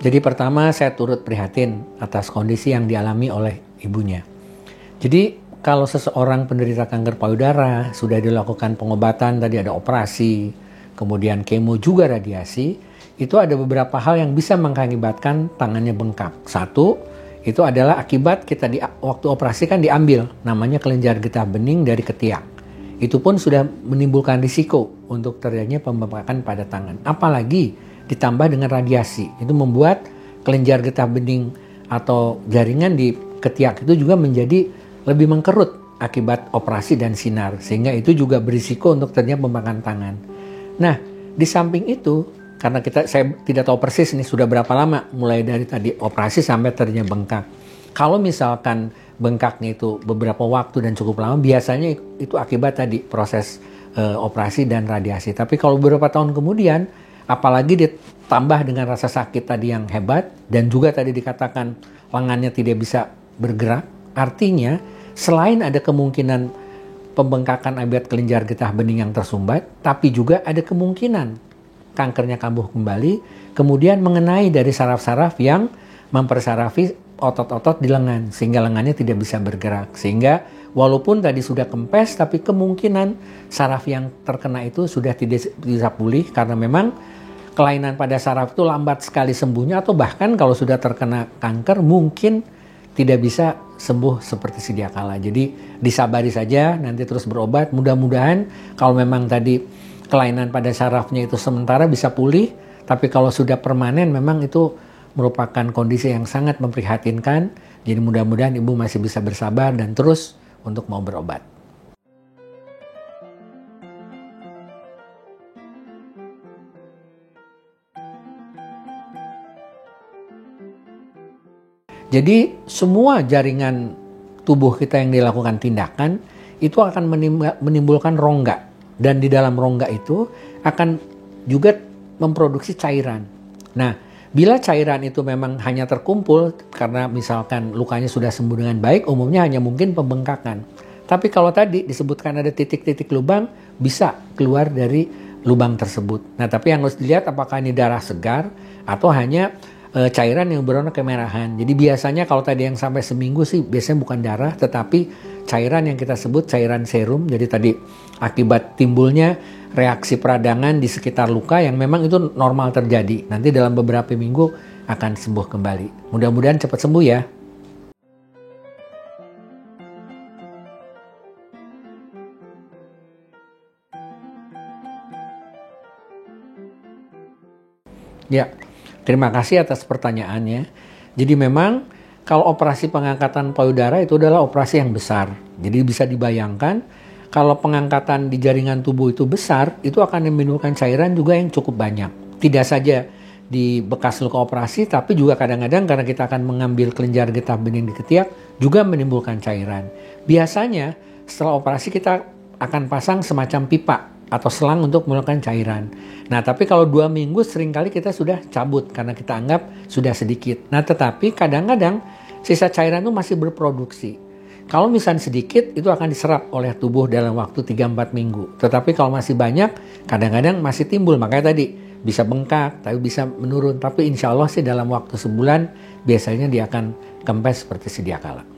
Jadi pertama saya turut prihatin atas kondisi yang dialami oleh ibunya. Jadi kalau seseorang penderita kanker payudara sudah dilakukan pengobatan, tadi ada operasi, kemudian kemo juga radiasi, itu ada beberapa hal yang bisa mengakibatkan tangannya bengkak. Satu, itu adalah akibat kita waktu operasi kan diambil namanya kelenjar getah bening dari ketiak. Itu pun sudah menimbulkan risiko untuk terjadinya pembengkakan pada tangan. Apalagi ditambah dengan radiasi, itu membuat kelenjar getah bening atau jaringan di ketiak itu juga menjadi lebih mengkerut akibat operasi dan sinar, sehingga itu juga berisiko untuk terjadinya pembengkakan tangan. Nah, di samping itu, karena saya tidak tahu persis ini sudah berapa lama mulai dari tadi operasi sampai terjadinya bengkak. Kalau misalkan bengkaknya itu beberapa waktu dan cukup lama, biasanya itu akibat tadi proses operasi dan radiasi. Tapi kalau beberapa tahun kemudian, apalagi ditambah dengan rasa sakit tadi yang hebat dan juga tadi dikatakan lengannya tidak bisa bergerak, artinya selain ada kemungkinan pembengkakan akibat kelenjar getah bening yang tersumbat, tapi juga ada kemungkinan kankernya kambuh kembali, kemudian mengenai dari saraf-saraf yang mempersarafi otot-otot di lengan, sehingga lengannya tidak bisa bergerak. Sehingga walaupun tadi sudah kempes, tapi kemungkinan saraf yang terkena itu sudah tidak bisa pulih, karena memang kelainan pada saraf itu lambat sekali sembuhnya, atau bahkan kalau sudah terkena kanker mungkin tidak bisa sembuh seperti sedia kala. Jadi disabari saja, nanti terus berobat. Mudah-mudahan kalau memang tadi kelainan pada sarafnya itu sementara bisa pulih, tapi kalau sudah permanen memang itu merupakan kondisi yang sangat memprihatinkan. Jadi mudah-mudahan ibu masih bisa bersabar dan terus untuk mau berobat. Jadi semua jaringan tubuh kita yang dilakukan tindakan itu akan menimbulkan rongga, dan di dalam rongga itu akan juga memproduksi cairan. Nah, bila cairan itu memang hanya terkumpul karena misalkan lukanya sudah sembuh dengan baik, umumnya hanya mungkin pembengkakan. Tapi kalau tadi disebutkan ada titik-titik lubang, bisa keluar dari lubang tersebut. Nah, tapi yang harus dilihat apakah ini darah segar atau hanya cairan yang berwarna kemerahan. Jadi biasanya kalau tadi yang sampai seminggu sih biasanya bukan darah, tetapi cairan yang kita sebut cairan serum. Jadi tadi akibat timbulnya reaksi peradangan di sekitar luka yang memang itu normal terjadi. Nanti dalam beberapa minggu akan sembuh kembali. Mudah-mudahan cepat sembuh ya. Ya. Terima kasih atas pertanyaannya. Jadi memang kalau operasi pengangkatan payudara itu adalah operasi yang besar. Jadi bisa dibayangkan kalau pengangkatan di jaringan tubuh itu besar, itu akan menimbulkan cairan juga yang cukup banyak. Tidak saja di bekas luka operasi, tapi juga kadang-kadang karena kita akan mengambil kelenjar getah bening di ketiak, juga menimbulkan cairan. Biasanya setelah operasi kita akan pasang semacam pipa atau selang untuk mengeluarkan cairan. Nah, tapi kalau 2 minggu seringkali kita sudah cabut karena kita anggap sudah sedikit. Nah, tetapi kadang-kadang sisa cairan itu masih berproduksi. Kalau misalnya sedikit, itu akan diserap oleh tubuh dalam waktu 3-4 minggu. Tetapi kalau masih banyak, kadang-kadang masih timbul. Makanya tadi bisa bengkak, tapi bisa menurun. Tapi insya Allah sih dalam waktu sebulan biasanya dia akan kempes seperti sedia kala.